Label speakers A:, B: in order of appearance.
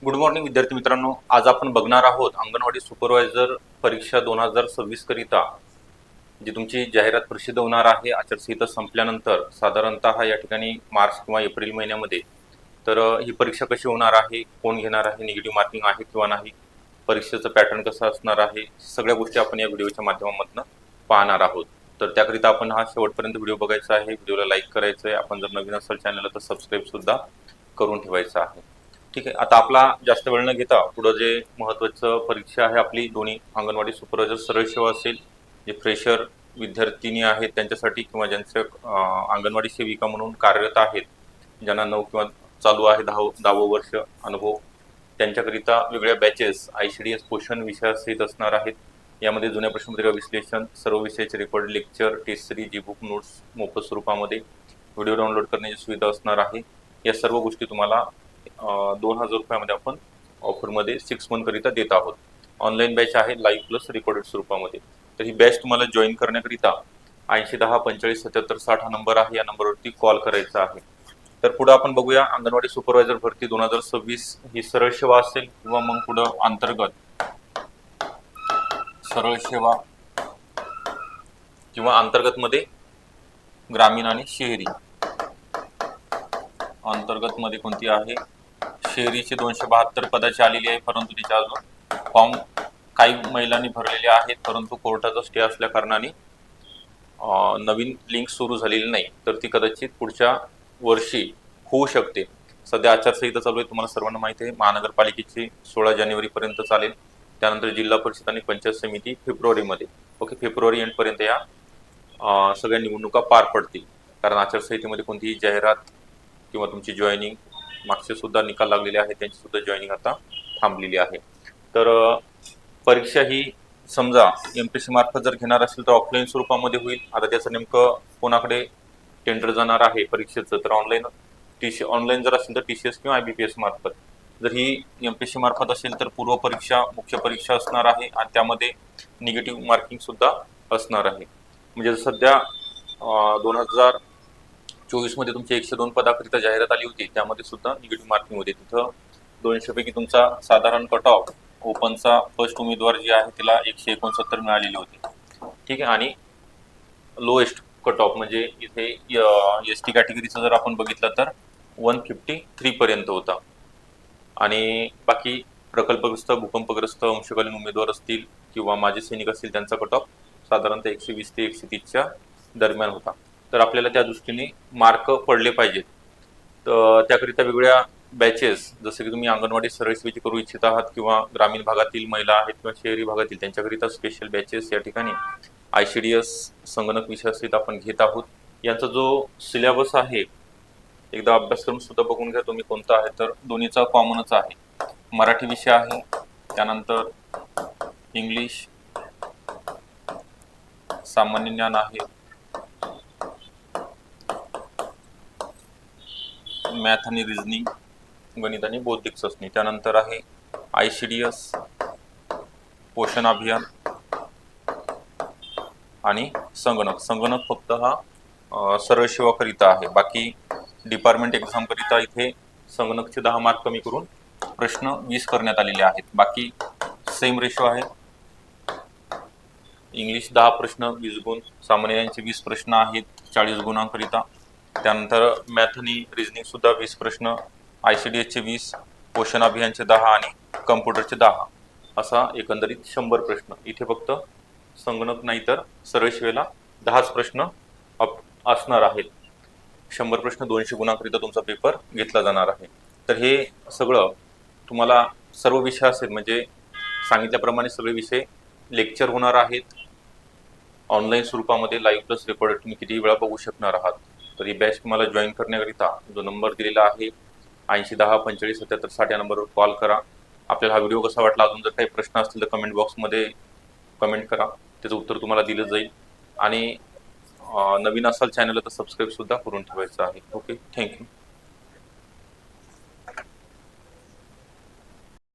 A: Good morning विद्यार्थी मित्रांनो, आज आपण बघणार आहोत अंगणवाडी सुपरवायझर परीक्षा 2026 करिता जी तुमची जाहिरात प्रसिद्ध होणार आहे आचारसंहिता संपल्यानंतर साधारणतः या ठिकाणी मार्च किंवा एप्रिल महिन्यामध्ये। तर ही परीक्षा कशी होणार आहे, कोण घेणार आहे, निगेटिव्ह मार्किंग आहे किंवा नाही, परीक्षेचं पॅटर्न कसं असणार आहे, सगळ्या गोष्टी आपण या व्हिडिओच्या माध्यमातून पाहणार आहोत। तर त्याकरिता आपण हा शेवटपर्यंत व्हिडिओ बघायचा आहे, व्हिडिओला लाईक करायचं आहे, आपण जर नवीन असाल चॅनलला तर सबस्क्राईब सुद्धा करून ठेवायचं आहे। ठीक आहे, आता आपला जास्त वेळ न घेता पुढे जे महत्त्वाचं परीक्षा आहे आपली दोन्ही अंगणवाडी सुपरवायझर सरळ सेवा असेल, जे फ्रेशर विद्यार्थिनी आहेत त्यांच्यासाठी किंवा ज्यांचे अंगणवाडी सेविका म्हणून कार्यरत आहेत, ज्यांना 9 किंवा चालू आहे 10वं वर्ष अनुभव, त्यांच्याकरिता वेगळ्या बॅचेस ICDS पोषण विषयासहित असणार आहेत। यामध्ये जुन्या प्रश्नपत्रिका विश्लेषण, सर्व विषयाचे रेकॉर्ड लेक्चर, टेस्ट सिरीज, जी बुक नोट्स मोफत स्वरूपामध्ये व्हिडिओ डाउनलोड करण्याची सुविधा असणार आहे। या सर्व गोष्टी तुम्हाला 2000 रुपयामध्ये आपण ऑफरमध्ये 6 मंथ करिता देत आहोत। ऑनलाईन बॅच आहे लाईव्ह प्लस रेकॉर्डेड स्वरूपामध्ये। तर ही बॅच तुम्हाला जॉईन करण्याकरिता 8010 45 77 60 हा नंबर आहे, या नंबरवरती कॉल करायचा आहे। तर पुढे आपण बघूया अंगणवाडी सुपरवायझर भरती 2026 ही सरळ सेवा असेल किंवा मग पुढे अंतर्गत सरळ सेवा किंवा अंतर्गत मध्ये ग्रामीण आणि शहरी। अंतर्गत मध्ये कोणती आहे, शहरीचे 272 पदाची आलेली आहे, परंतु तिच्या अजून फॉर्म काही महिलांनी भरलेले आहेत, परंतु कोर्टाचा स्टे असल्या कारणाने नवीन लिंक सुरू झालेली नाही। तर ती कदाचित पुढच्या वर्षी होऊ शकते। सध्या आचारसंहिता चालू आहे, तुम्हाला सर्वांना माहिती आहे। महानगरपालिकेची 16 जानेवारीपर्यंत चालेल, त्यानंतर जिल्हा परिषद आणि पंचायत समिती फेब्रुवारीमध्ये। ओके, फेब्रुवारी एंडपर्यंत या सगळ्या निवडणुका पार पडतील, कारण आचारसंहितेमध्ये कोणतीही जाहिरात किंवा तुमची जॉईनिंग, मागचे सुद्धा निकाल लागलेले आहेत, त्यांची सुद्धा जॉईनिंग आता थांबलेली आहे। तर परीक्षा ही समजा MPSC मार्फत जर घेणार असेल तर ऑफलाईन स्वरूपामध्ये होईल। आता त्याचं नेमकं कोणाकडे टेंडर जाणार आहे परीक्षेचं, तर ऑनलाईन जर असेल तर TCS किंवा IBPS मार्फत, जर ही MPSC मार्फत असेल तर पूर्व परीक्षा मुख्य परीक्षा असणार आहे आणि त्यामध्ये निगेटिव्ह मार्किंग सुद्धा असणार आहे। म्हणजे सध्या 2024 मध्ये तुमची 102 पदाकरिता जाहिरात आली होती, त्यामध्ये सुद्धा निगेटिव्ह मार्किंग होते। तिथं 200 पैकी तुमचा साधारण कट ऑफ ओपनचा फर्स्ट उमेदवार जी आहे तिला 169 मिळालेली होती, ठीक आहे। आणि लोएस्ट कट ऑफ म्हणजे इथे ST कॅटेगरीचं जर आपण बघितलं तर 153 पर्यंत होता। आणि बाकी प्रकल्पग्रस्त, भूकंपग्रस्त, अंशकालीन उमेदवार असतील किंवा माजी सैनिक असतील त्यांचा कट ऑफ साधारणतः 120 ते 130च्या दरम्यान होता। तर आपल्याला त्या दृष्टीने मार्क पडले पाहिजेत। तर त्याकरिता वेगळ्या बॅचेस, जसे की तुम्ही अंगणवाडी सरळ सेवेची करू इच्छित आहात किंवा ग्रामीण भागातील महिला आहेत किंवा शहरी भागातील, त्यांच्याकरिता स्पेशल बॅचेस या ठिकाणी ICDS संगणक विषयासहित आपण घेत आहोत। यांचा जो सिलेबस आहे एकदा अभ्यासक्रम सुद्धा बघून घ्या तुम्ही कोणता आहे, तर दोन्हीचा कॉमनच आहे। मराठी विषय आहे, त्यानंतर इंग्लिश, सामान्य ज्ञान आहे, मॅथ आणि रिझनिंग, गणित आणि बौद्धिक चाचणी, त्यानंतर आहे ICDS, पोषण अभियान आणि संगणक फक्त हा सरळ सेवा करिता आहे। बाकी डिपार्टमेंट एक्झाम करिता इथे संगणकचे 10 मार्क कमी करून प्रश्न 20 करण्यात आलेले आहेत। बाकी सेम रेशो आहे, इंग्लिश 10 प्रश्न 20 गुण, सामान्य ज्ञानाचे 20 प्रश्न आहेत 40 गुणांकरिता, त्यानंतर मॅथ आणि रिझनिंग सुद्धा 20 प्रश्न, ICDS चे 20, पोषण अभियानचे 10 आणि कम्प्युटरचे 10, असा एकंदरीत 100 प्रश्न। इथे फक्त संगणक नाही तर सरळ सेवेला 10च प्रश्न असणार आहेत। 100 प्रश्न 200 गुणांकरिता तुमचा पेपर घेतला जाणार आहे। तर हे सगळं तुम्हाला सर्व विषय असेल, म्हणजे सांगितल्याप्रमाणे सगळे विषय लेक्चर होणार आहेत ऑनलाईन स्वरूपामध्ये, लाईव्ह प्लस रेकॉर्डेड, तुम्ही कितीही वेळा बघू शकणार आहात। तर ही बॅच तुम्हाला जॉईन करण्याकरिता जो नंबर दिलेला आहे 8010 45 77 60 या नंबरवर कॉल करा। आपल्याला हा व्हिडिओ कसा वाटला, अजून जर काही प्रश्न असतील तर कमेंट बॉक्समध्ये कमेंट करा, त्याचं उत्तर तुम्हाला दिलं जाईल। आणि नवीन असाल चॅनलला तर सबस्क्राईब सुद्धा करून ठेवायचं आहे। Okay, thank you.